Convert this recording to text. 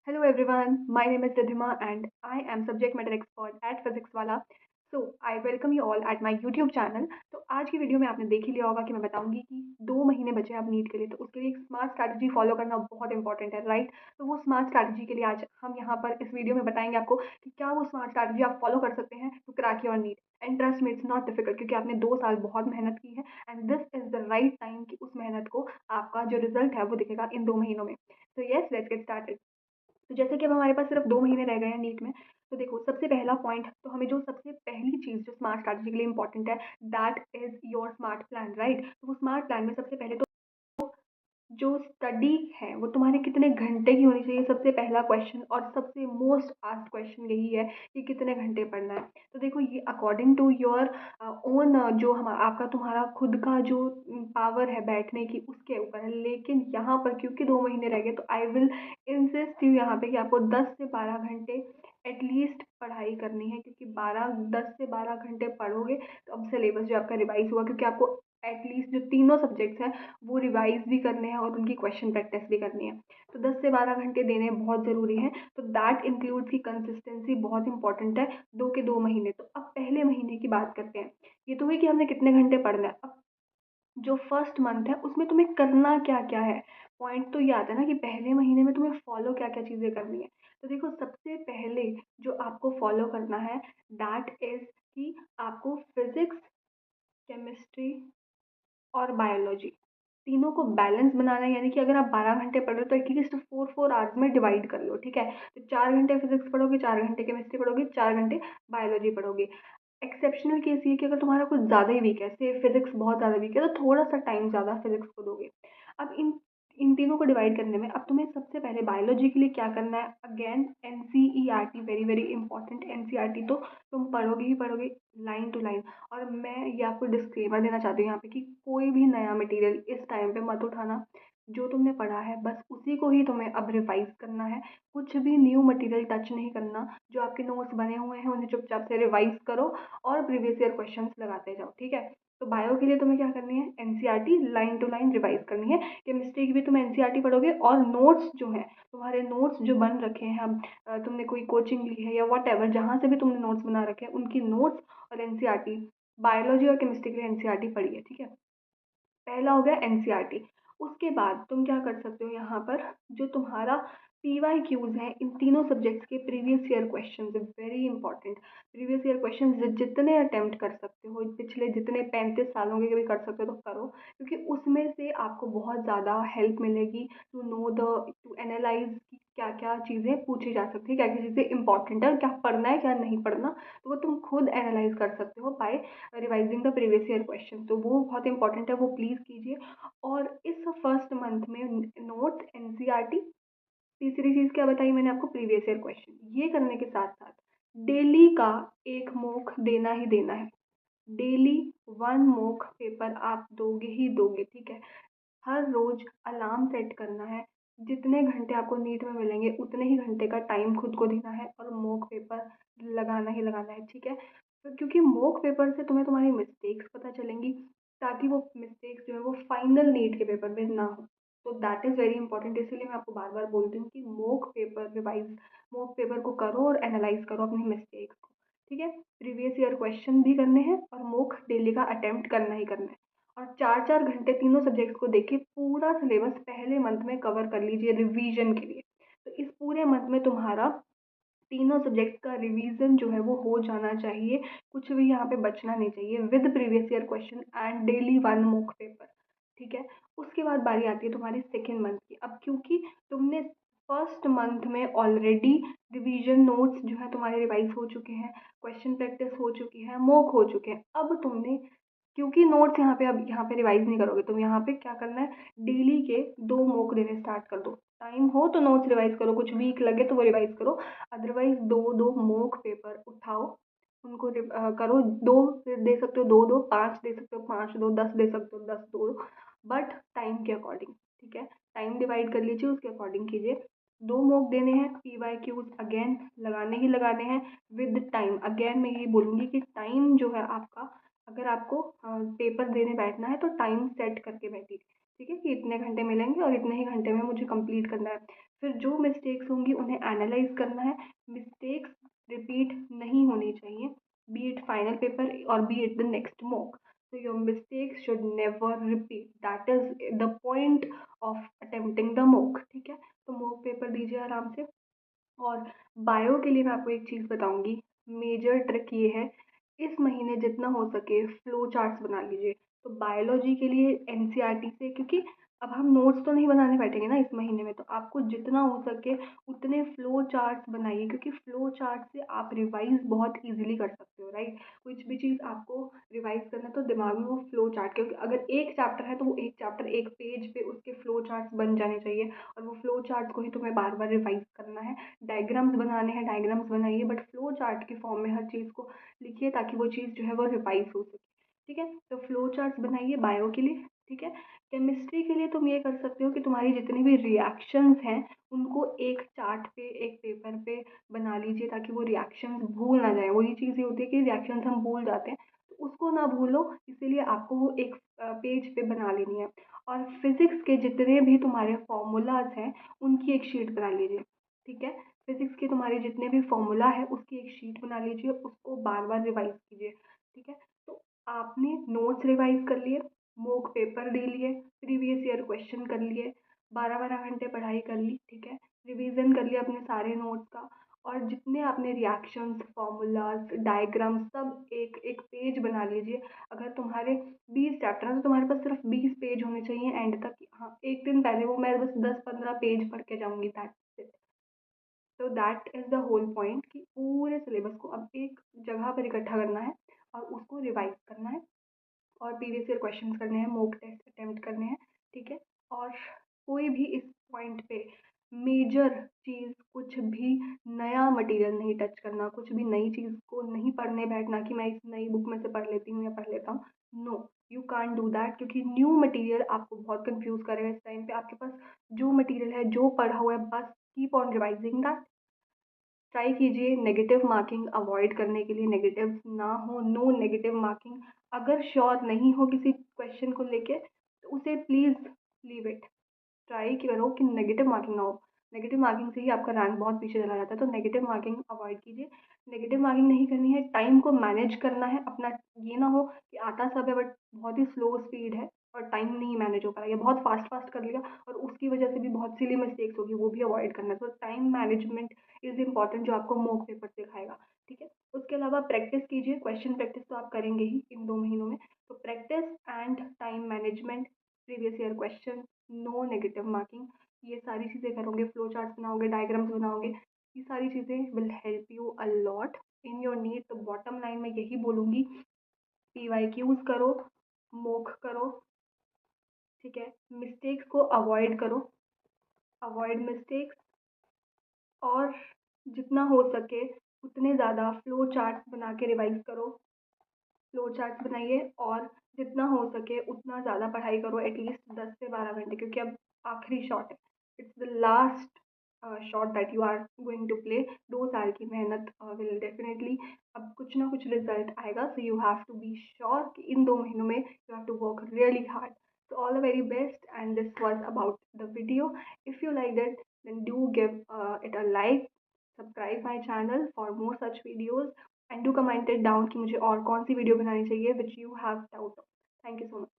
Hello everyone, my name is Ridhima and I am subject matter expert at Physics Wala. So I welcome you all at my YouTube channel. तो आज की video में आपने देख ही लिया होगा कि मैं बताऊंगी कि 2 महीने बचे हैं अब नीट के लिए, तो उसके लिए एक स्मार्ट स्ट्रैटेजी फॉलो करना बहुत इंपॉर्टेंट है, राइट। तो वो स्मार्ट स्ट्रैटेजी के लिए आज हम यहाँ पर इस वीडियो में बताएंगे आपको कि क्या वो स्मार्ट स्ट्रैटेजी आप फॉलो कर सकते हैं to crack your NEET. And trust me, it's not difficult, क्योंकि आपने 2 साल बहुत मेहनत की है and this is the right time कि उस मेहनत को आपका जो रिजल्ट है वो दिखेगा इन 2 महीनों में। तो यस, लेट्स गेट स्टार्टेड। तो जैसे कि अब हमारे पास सिर्फ 2 महीने रह गए हैं नीट में, तो देखो सबसे पहला पॉइंट, तो हमें जो सबसे पहली चीज़ जो स्मार्ट स्ट्रैटेजी के लिए इंपॉर्टेंट है, that is your smart plan, right. तो वो स्मार्ट प्लान में सबसे पहले तो जो स्टडी है वो तुम्हारे कितने घंटे की होनी चाहिए, सबसे पहला क्वेश्चन और सबसे मोस्ट आस्क्ड क्वेश्चन यही है कि कितने घंटे पढ़ना है। तो देखो ये अकॉर्डिंग टू योर ओन, जो हम आपका तुम्हारा खुद का जो पावर है बैठने की उसके ऊपर है, लेकिन यहाँ पर क्योंकि 2 महीने रह गए तो आई विल इंसिस्ट यू यहाँ पे कि आपको 10 से 12 घंटे एटलीस्ट पढ़ाई करनी है, क्योंकि 10 से 12 घंटे पढ़ोगे तो अब सिलेबस जो आपका रिवाइज होगा, क्योंकि आपको एटलीस्ट जो तीनों सब्जेक्ट्स हैं वो रिवाइज भी करने हैं और उनकी क्वेश्चन प्रैक्टिस भी करनी है। तो 10 से 12 घंटे देने बहुत ज़रूरी है। तो दैट इंक्लूड्स की कंसिस्टेंसी बहुत इंपॉर्टेंट है, 2 के 2 महीने। तो अब पहले महीने की बात करते हैं। ये तो हुई कि हमने कितने घंटे पढ़ना है। अब जो फर्स्ट मंथ है उसमें तुम्हें करना क्या क्या है, पॉइंट तो ये आता है ना कि पहले महीने में तुम्हें फॉलो क्या क्या चीज़ें करनी है। तो देखो सबसे पहले जो आपको फॉलो करना है दैट इज़ कि आपको फिजिक्स, केमिस्ट्री और बायोलॉजी तीनों को बैलेंस बनाना है। यानी कि अगर आप 12 घंटे पढ़ रहे हो तो एटलीस्ट 4 4 आवर्स में डिवाइड कर लो, ठीक है। तो 4 घंटे फिजिक्स पढ़ोगे, 4 घंटे केमिस्ट्री पढ़ोगे, 4 घंटे बायोलॉजी पढ़ोगे। एक्सेप्शनल केस ये कि अगर तुम्हारा कुछ ज़्यादा ही वीक है, से फिजिक्स बहुत ज़्यादा वीक है, तो थोड़ा सा टाइम ज़्यादा फिजिक्स को दोगे। अब इन इन तीनों को डिवाइड करने में अब तुम्हें सबसे पहले बायोलॉजी के लिए क्या करना है, again NCERT, very very important. NCERT तो तुम पढ़ोगे ही पढ़ोगे, लाइन टू लाइन। और मैं ये आपको डिस्क्लेमर देना चाहती हूँ यहाँ पे कि कोई भी नया मटेरियल इस टाइम पे मत उठाना। जो तुमने पढ़ा है बस उसी को ही तुम्हें अब रिवाइज करना है। कुछ भी न्यू मटेरियल टच नहीं करना। जो आपके नोट्स बने हुए हैं उन्हें चुपचाप से रिवाइज करो और प्रीवियस ईयर क्वेश्चंस लगाते जाओ, ठीक है। तो बायो के लिए तुम्हें क्या करनी है, NCERT line to line revise करनी है। केमिस्ट्री की भी तुम एनसीईआरटी पढ़ोगे और नोट्स जो हैं, तुम्हारे नोट्स जो बन रखे हैं, अब तुमने कोई कोचिंग ली है या वट एवर, जहाँ से भी तुमने नोट्स बना रखे हैं उनकी नोट्स और एनसीईआरटी, बायोलॉजी और केमिस्ट्री के लिए एनसीईआरटी पढ़िए, ठीक है। पहला हो गया एनसीईआरटी। उसके बाद तुम क्या कर सकते हो, यहाँ पर जो तुम्हारा पीवाईक्यूज है इन तीनों सब्जेक्ट्स के previous year questions, very important. Previous year questions जितने अटेम्प्ट कर सकते हो, पिछले जितने 35 सालों के भी कर सकते हो तो करो, क्योंकि उसमें से आपको बहुत ज़्यादा हेल्प मिलेगी to know the, to analyse कि क्या क्या चीज़ें पूछी जा सकती है, क्या क्या चीज़ें इंपॉर्टेंट है, क्या पढ़ना है क्या नहीं पढ़ना। तो वो तुम खुद एनालाइज कर सकते हो by revising the previous year question. तो वो बहुत इंपॉर्टेंट है, वो प्लीज़ कीजिए। और इस फर्स्ट मंथ में नोट्स, एनसीईआरटी, तीसरी चीज़ क्या बताई मैंने आपको, प्रीवियस ईयर क्वेश्चन, ये करने के साथ साथ डेली का एक मॉक देना ही देना है। डेली 1 मॉक पेपर आप दोगे ही दोगे, ठीक है। हर रोज अलार्म सेट करना है। जितने घंटे आपको नीट में मिलेंगे उतने ही घंटे का टाइम खुद को देना है और मॉक पेपर लगाना ही लगाना है, ठीक है। तो क्योंकि मॉक पेपर से तुम्हें तुम्हारी मिस्टेक्स पता चलेंगी, ताकि वो मिस्टेक्स जो है वो फाइनल नीट के पेपर में ना हो। तो दैट इज़ वेरी इंपॉर्टेंट, इसीलिए मैं आपको बार बार बोलती हूँ कि mock paper revise, mock paper को करो और एनालाइज करो अपनी मिस्टेक्स को, ठीक है। प्रीवियस ईयर क्वेश्चन भी करने हैं और मॉक डेली का अटेम्प्ट करना ही करना है। और 4 4 घंटे तीनों सब्जेक्ट्स को देख के पूरा सिलेबस पहले मंथ में कवर कर लीजिए रिवीजन के लिए। तो इस पूरे मंथ में तुम्हारा तीनों सब्जेक्ट्स का रिवीजन जो है वो हो जाना चाहिए। कुछ भी यहाँ पे बचना नहीं चाहिए, with previous year question and daily 1 mock paper, ठीक है। उसके बाद बारी आती है तुम्हारी सेकेंड मंथ की। अब क्योंकि तुमने फर्स्ट मंथ में ऑलरेडी रिवीजन नोट्स जो है तुम्हारे रिवाइज हो चुके हैं, क्वेश्चन प्रैक्टिस हो चुकी है, मॉक हो चुके हैं, अब तुमने क्योंकि नोट्स यहाँ पे, अब यहाँ पे रिवाइज नहीं करोगे तुम, यहाँ पे क्या करना है, डेली के 2 मॉक देने स्टार्ट कर दो। टाइम हो तो नोट्स रिवाइज करो, कुछ वीक लगे तो वो रिवाइज करो, अदरवाइज 2 2 मॉक पेपर उठाओ, उनको करो। दो दे सकते हो, 2 2, 5 दे सकते हो, 5 दो, 10 दे सकते हो, 10 दो, बट टाइम के अकॉर्डिंग, ठीक है। टाइम डिवाइड कर लीजिए, उसके अकॉर्डिंग कीजिए। 2 मॉक देने हैं, पीवाईक्यूज अगेन लगाने ही लगाने हैं विद टाइम। अगेन मैं यही बोलूँगी कि टाइम जो है आपका, अगर आपको पेपर देने बैठना है तो टाइम सेट करके बैठिए, ठीक है, कि इतने घंटे मिलेंगे और इतने ही घंटे में मुझे कंप्लीट करना है। फिर जो मिस्टेक्स होंगी उन्हें एनालाइज करना है। मिस्टेक्स रिपीट नहीं होनी चाहिए, बी इट फाइनल पेपर और B it the next mock. So your mistakes should never repeat. That is the point of attempting the mock. ठीक है, तो mock पेपर दीजिए आराम से। और बायो के लिए मैं आपको एक चीज़ बताऊंगी, मेजर ट्रिक ये है, इस महीने जितना हो सके फ्लो चार्ट्स बना लीजिए। तो बायोलॉजी के लिए एनसीईआरटी से, क्योंकि अब हम नोट्स तो नहीं बनाने बैठेंगे ना इस महीने में, तो आपको जितना हो सके उतने फ्लो चार्ट्स बनाइए, क्योंकि फ्लो चार्ट से आप रिवाइज बहुत इजीली कर सकते हो, राइट। कुछ भी चीज़ आपको रिवाइज करना है तो दिमाग में वो फ्लो चार्ट, क्योंकि अगर एक चैप्टर है तो वो एक चैप्टर एक पेज पे उसके फ्लो चार्ट्स बन जाने चाहिए, और वो फ्लो चार्ट को ही तुम्हें बार बार रिवाइज करना है। डायग्राम्स बनाने हैं, डायग्राम्स बनाइए, बट फ्लो चार्ट के फॉर्म में हर चीज़ को लिखिए ताकि वो चीज़ जो है वो रिवाइज हो सके। ठीक है, तो फ्लो चार्ट्स बनाइए बायो के लिए। ठीक है, केमिस्ट्री के लिए तुम ये कर सकते हो कि तुम्हारी जितनी भी रिएक्शंस हैं उनको एक चार्ट पे, एक पेपर पे बना लीजिए, ताकि वो रिएक्शंस भूल ना जाए। वही चीज़ ये होती है कि रिएक्शंस हम भूल जाते हैं, तो उसको ना भूलो, इसीलिए आपको वो एक पेज पे बना लेनी है। और फिजिक्स के जितने भी तुम्हारे फॉर्मूलाज हैं उनकी एक शीट बना लीजिए। ठीक है, फिजिक्स के तुम्हारे जितने भी फॉर्मूला है उसकी एक शीट बना लीजिए, उसको बार बार रिवाइज कीजिए। ठीक है, तो आपने नोट्स रिवाइज कर लिए, मॉक पेपर दे लिए, प्रीवियस ईयर क्वेश्चन कर लिए, 12-12 घंटे पढ़ाई कर ली। ठीक है, रिवीजन कर लिया अपने सारे नोट्स का, और जितने आपने रिएक्शंस, फॉर्मूलाज, डायग्राम सब एक एक पेज बना लीजिए। अगर तुम्हारे 20 चैप्टर हैं तो तुम्हारे पास सिर्फ 20 पेज होने चाहिए एंड तक। हाँ, एक दिन पहले वो मैं बस 10-15 पेज पढ़ के जाऊंगी, दैट्स इट। तो that is the whole point कि पूरे सिलेबस को अब एक जगह पर इकट्ठा करना है और उसको रिवाइज करना है, और प्रीवियस ईयर क्वेश्चंस करने हैं, मॉक टेस्ट अटेम्प्ट करने हैं। ठीक है, और कोई भी इस पॉइंट पे मेजर चीज़, कुछ भी नया मटेरियल नहीं टच करना, कुछ भी नई चीज़ को नहीं पढ़ने बैठना कि मैं इस नई बुक में से पढ़ लेती हूँ या पढ़ लेता हूँ। No, you can't do that, क्योंकि न्यू मटेरियल आपको बहुत कंफ्यूज करेगा। इस टाइम पे आपके पास जो मटेरियल है, जो पढ़ा हुआ है, बस keep on revising that. Try कीजिए नेगेटिव मार्किंग अवॉइड करने के लिए, नेगेटिव्स ना हो, नो नेगेटिव मार्किंग। अगर श्योर नहीं हो किसी क्वेश्चन को लेके तो उसे प्लीज़ लीव इट। ट्राई करो कि नेगेटिव मार्किंग ना हो। नेगेटिव मार्किंग से ही आपका रैंक बहुत पीछे चला जाता है, तो नेगेटिव मार्किंग अवॉइड कीजिए। नेगेटिव मार्किंग नहीं करनी है, टाइम को मैनेज करना है अपना। ये ना हो कि आता सब है बट बहुत ही स्लो स्पीड है और टाइम नहीं मैनेज हो पा रहा है, या बहुत फास्ट फास्ट कर लिया और उसकी वजह से भी बहुत सिली मिस्टेक्स होगी, वो भी अवॉइड करना है। तो टाइम मैनेजमेंट इज़ इम्पॉर्टेंट, जो आपको मॉक पेपर सिखाएगा। ठीक है, उसके अलावा प्रैक्टिस कीजिए, क्वेश्चन प्रैक्टिस तो आप करेंगे ही इन 2 महीनों में। तो practice and time management, previous year question, no negative marking, ये सारी चीज़ें करोगे, फ्लो चार्ट्स बनाओगे, डायग्राम्स बनाओगे, ये सारी चीज़ें will help you a lot in your need. तो बॉटम लाइन में यही बोलूँगी, PYQs करो, मॉक करो। ठीक है, मिस्टेक्स को अवॉइड करो, अवॉइड मिस्टेक्स, और जितना हो सके उतने ज़्यादा फ्लो चार्ट्स बना के रिवाइज करो। फ्लो चार्ट्स बनाइए और जितना हो सके उतना ज़्यादा पढ़ाई करो, एटलीस्ट 10 से 12 घंटे, क्योंकि अब आखिरी शॉट है। It's the last shot that you are going to play. 2 साल की मेहनत विल डेफिनेटली अब कुछ ना कुछ रिजल्ट आएगा। So you have to be sure कि इन 2 महीनों में you have to work really hard. So all the very best, and this was about the video. If you liked it, then do give it a like, subscribe my channel for more such videos, and do comment it down कि मुझे और कौन सी video बनानी चाहिए which you have doubt of. Thank you so much.